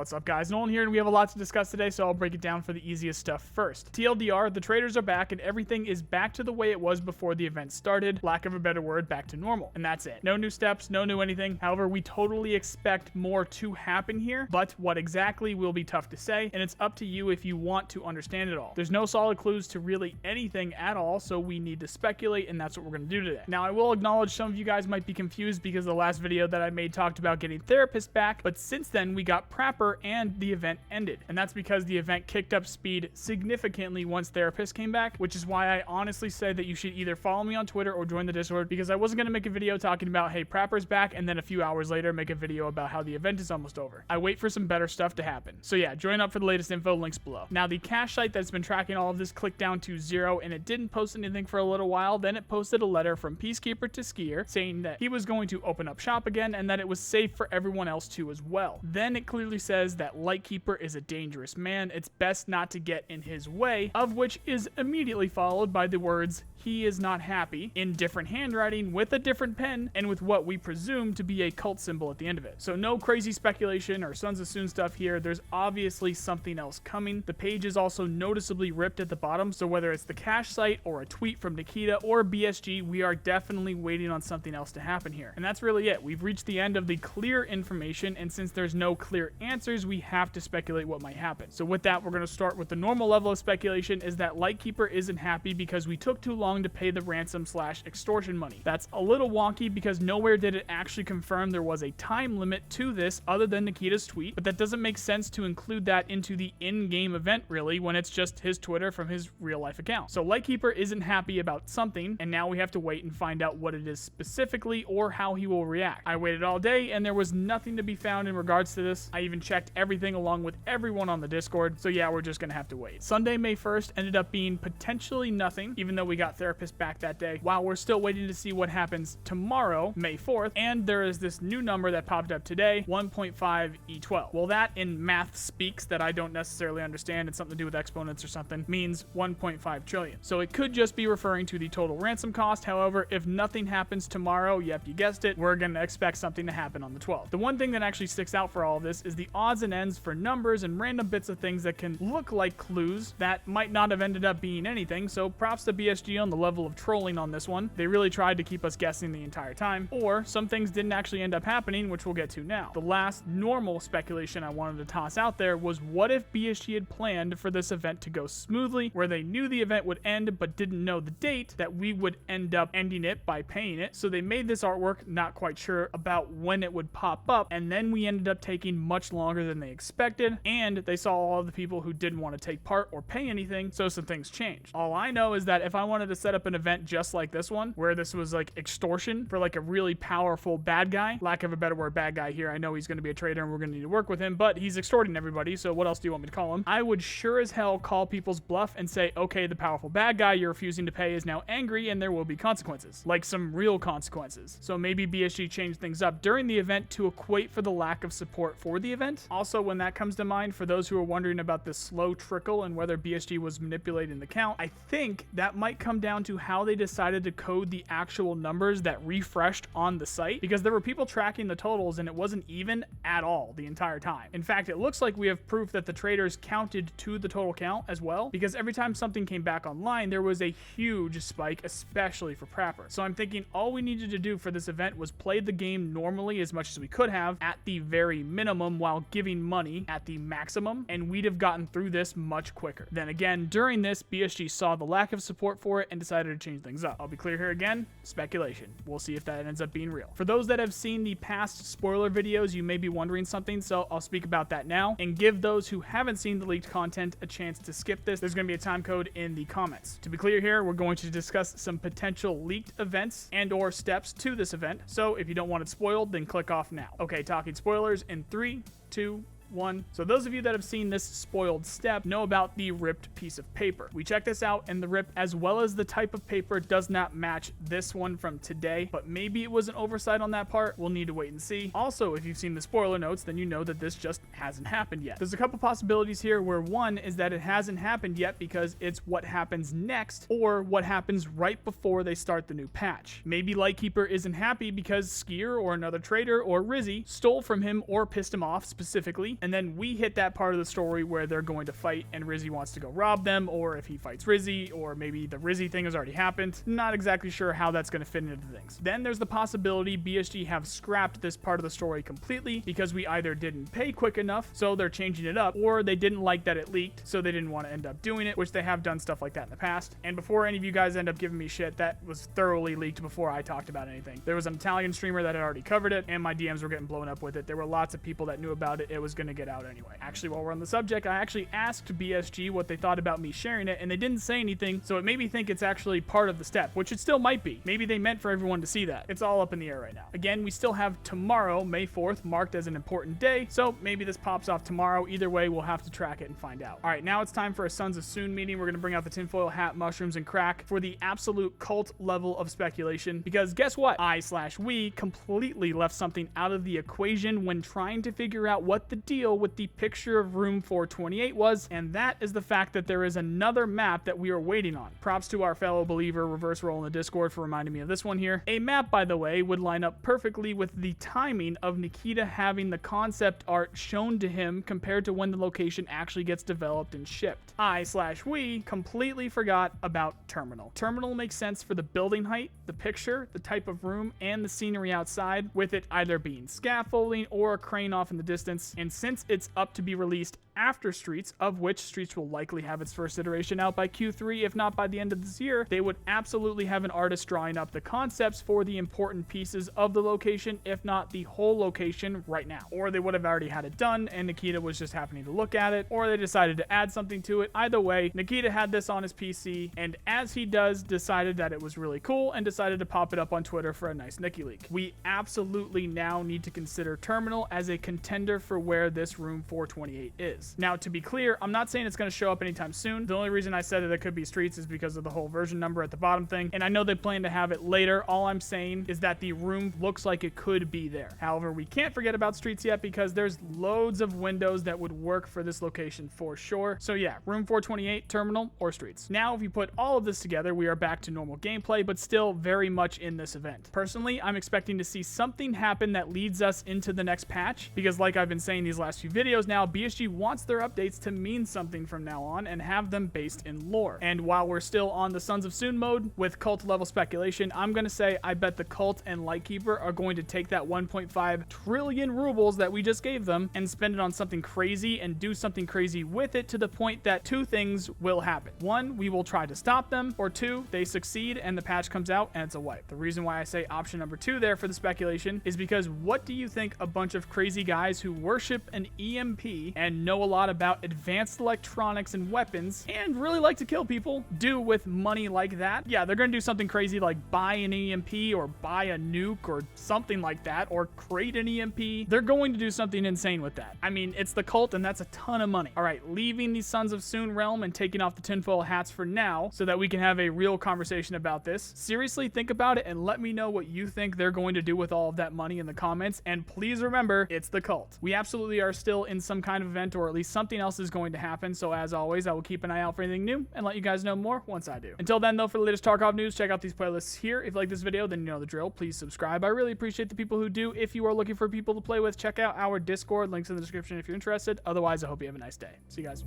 What's up, guys? Nolan here, and we have a lot to discuss today, so I'll break it down for the easiest stuff first. TLDR, the traders are back, and everything is back to the way it was before the event started. Lack of a better word, back to normal. And that's it. No new steps, no new anything. However, we totally expect more to happen here, but what exactly will be tough to say, and it's up to you if you want to understand it all. There's no solid clues to really anything at all, so we need to speculate, and that's what we're going to do today. Now, I will acknowledge some of you guys might be confused because the last video that I made talked about getting therapists back, but since then we got prapor and the event ended. And that's because the event kicked up speed significantly once therapists came back, which is why I honestly say that you should either follow me on Twitter or join the Discord, because I wasn't going to make a video talking about, hey, prapor's back, and then a few hours later make a video about how the event is almost over. I wait for some better stuff to happen. So yeah, join up for the latest info, links below. Now, the cache site that's been tracking all of this clicked down to 0, and it didn't post anything for a little while. Then it posted a letter from Peacekeeper to Skier saying that he was going to open up shop again and that it was safe for everyone else to as well. Then it clearly says that Lightkeeper is a dangerous man. It's best not to get in his way, of which is immediately followed by the words, "He is not happy," in different handwriting with a different pen and with what we presume to be a cult symbol at the end of it. So no crazy speculation or Sons of Soon stuff here. There's obviously something else coming. The page is also noticeably ripped at the bottom, so whether it's the cache site or a tweet from Nikita or BSG, we are definitely waiting on something else to happen here. And that's really it. We've reached the end of the clear information, and since there's no clear answers, we have to speculate what might happen. So with that, we're going to start with the normal level of speculation, is that Lightkeeper isn't happy because we took too long to pay the ransom/extortion money. That's a little wonky because nowhere did it actually confirm there was a time limit to this other than Nikita's tweet, but that doesn't make sense to include that into the in-game event really when it's just his Twitter from his real-life account. So Lightkeeper isn't happy about something, and now we have to wait and find out what it is specifically or how he will react. I waited all day and there was nothing to be found in regards to this. I even checked everything along with everyone on the Discord, so yeah, we're just gonna have to wait. Sunday, May 1st ended up being potentially nothing, even though we got therapists back that day, while we're still waiting to see what happens tomorrow, May 4th, and there is this new number that popped up today, 1.5 E12. Well, that in math speaks that I don't necessarily understand, it's something to do with exponents or something, means 1.5 trillion. So it could just be referring to the total ransom cost. However, if nothing happens tomorrow, yep, you guessed it, we're gonna expect something to happen on the 12th. The one thing that actually sticks out for all of this is the odds and ends for numbers and random bits of things that can look like clues that might not have ended up being anything, so props to BSG on the level of trolling on this one. They really tried to keep us guessing the entire time, or some things didn't actually end up happening, which we'll get to now. The last normal speculation I wanted to toss out there was, what if BSG had planned for this event to go smoothly, where they knew the event would end but didn't know the date, that we would end up ending it by paying it, so they made this artwork not quite sure about when it would pop up, and then we ended up taking much longer than they expected, and they saw all of the people who didn't want to take part or pay anything, so some things changed. All I know is that if I wanted to set up an event just like this one, where this was like extortion for like a really powerful bad guy, lack of a better word, bad guy here, I know he's going to be a traitor and we're going to need to work with him, but he's extorting everybody, so what else do you want me to call him? I would sure as hell call people's bluff and say, okay, the powerful bad guy you're refusing to pay is now angry and there will be consequences, like some real consequences. So maybe BSG changed things up during the event to equate for the lack of support for the event. Also, when that comes to mind, for those who are wondering about the slow trickle and whether BSG was manipulating the count, I think that might come down to how they decided to code the actual numbers that refreshed on the site, because there were people tracking the totals and it wasn't even at all the entire time. In fact, it looks like we have proof that the traders counted to the total count as well, because every time something came back online, there was a huge spike, especially for prapor. So I'm thinking all we needed to do for this event was play the game normally as much as we could have at the very minimum while giving money at the maximum, and we'd have gotten through this much quicker. Then again, during this, BSG saw the lack of support for it and decided to change things up. I'll be clear here again, speculation. We'll see if that ends up being real. For those that have seen the past spoiler videos, you may be wondering something, so I'll speak about that now and give those who haven't seen the leaked content a chance to skip this. There's going to be a time code in the comments. To be clear here, we're going to discuss some potential leaked events and or steps to this event, so if you don't want it spoiled, then click off now. Okay, talking spoilers in 3, 2, 1. So those of you that have seen this spoiled step know about the ripped piece of paper. We checked this out, and the rip, as well as the type of paper, does not match this one from today, but maybe it was an oversight on that part. We'll need to wait and see. Also, if you've seen the spoiler notes, then you know that this just hasn't happened yet. There's a couple possibilities here, where one is that it hasn't happened yet because it's what happens next, or what happens right before they start the new patch. Maybe Lightkeeper isn't happy because Skier or another trader or Rizzy stole from him or pissed him off specifically, and then we hit that part of the story where they're going to fight and Rizzy wants to go rob them, or if he fights Rizzy, or maybe the Rizzy thing has already happened. Not exactly sure how that's going to fit into things. Then there's the possibility BSG have scrapped this part of the story completely because we either didn't pay quick enough, so they're changing it up, or they didn't like that it leaked, so they didn't want to end up doing it, which they have done stuff like that in the past. And before any of you guys end up giving me shit, that was thoroughly leaked before I talked about anything. There was an Italian streamer that had already covered it, and my DMs were getting blown up with it. There were lots of people that knew about it. It was going to get out anyway. Actually, while we're on the subject, I actually asked BSG what they thought about me sharing it, and they didn't say anything, so it made me think it's actually part of the step, which it still might be. Maybe they meant for everyone to see that. It's all up in the air right now. Again, we still have tomorrow, May 4th, marked as an important day, so maybe this pops off tomorrow. Either way, we'll have to track it and find out. All right, now it's time for a Sons of Soon meeting. We're going to bring out the tinfoil hat, mushrooms, and crack for the absolute cult level of speculation, because guess what? I/we completely left something out of the equation when trying to figure out what the deal with the picture of room 428 was, and that is the fact that there is another map that we are waiting on. Props to our fellow believer Reverse Roll in the Discord for reminding me of this one here. A map, by the way, would line up perfectly with the timing of Nikita having the concept art shown to him compared to when the location actually gets developed and shipped. I/we completely forgot about Terminal. Terminal makes sense for the building height, the picture, the type of room, and the scenery outside, with it either being scaffolding or a crane off in the distance. And since it's up to be released after Streets, of which Streets will likely have its first iteration out by Q3, if not by the end of this year, they would absolutely have an artist drawing up the concepts for the important pieces of the location, if not the whole location right now. Or they would have already had it done and Nikita was just happening to look at it, or they decided to add something to it. Either way, Nikita had this on his PC, and as he does, decided that it was really cool and decided to pop it up on Twitter for a nice Nikki leak. We absolutely now need to consider Terminal as a contender for where this room 428 is. Now, to be clear, I'm not saying it's going to show up anytime soon. The only reason I said that it could be Streets is because of the whole version number at the bottom thing, and I know they plan to have it later. All I'm saying is that the room looks like it could be there. However, we can't forget about Streets yet because there's loads of windows that would work for this location for sure. So yeah, room 428, Terminal, or Streets. Now, if you put all of this together, we are back to normal gameplay, but still very much in this event. Personally, I'm expecting to see something happen that leads us into the next patch, because like I've been saying these last few videos now, BSG wants their updates to mean something from now on and have them based in lore. And while we're still on the Sons of Soon mode with cult level speculation, I'm gonna say I bet the cult and Lightkeeper are going to take that 1.5 trillion rubles that we just gave them and spend it on something crazy and do something crazy with it, to the point that two things will happen. One, we will try to stop them, or two, they succeed and the patch comes out and it's a wipe. The reason why I say option number 2 there for the speculation is because what do you think a bunch of crazy guys who worship an EMP and know a lot about advanced electronics and weapons and really like to kill people do with money like that? Yeah, they're gonna do something crazy like buy an EMP or buy a nuke or something like that, or create an EMP. They're going to do something insane with that. I mean, it's the cult and that's a ton of money. All right, leaving the Sons of Soon realm and taking off the tinfoil hats for now so that we can have a real conversation about this. Seriously, think about it and let me know what you think they're going to do with all of that money in the comments. And please remember, it's the cult. We absolutely are still in some kind of event, or at least something else is going to happen. So as always, I will keep an eye out for anything new and let you guys know more once I do. Until then though, for the latest Tarkov news, check out these playlists here. If you like this video, then you know the drill. Please subscribe. I really appreciate the people who do. If you are looking for people to play with, check out our Discord. Links in the description if you're interested. Otherwise, I hope you have a nice day. See you guys.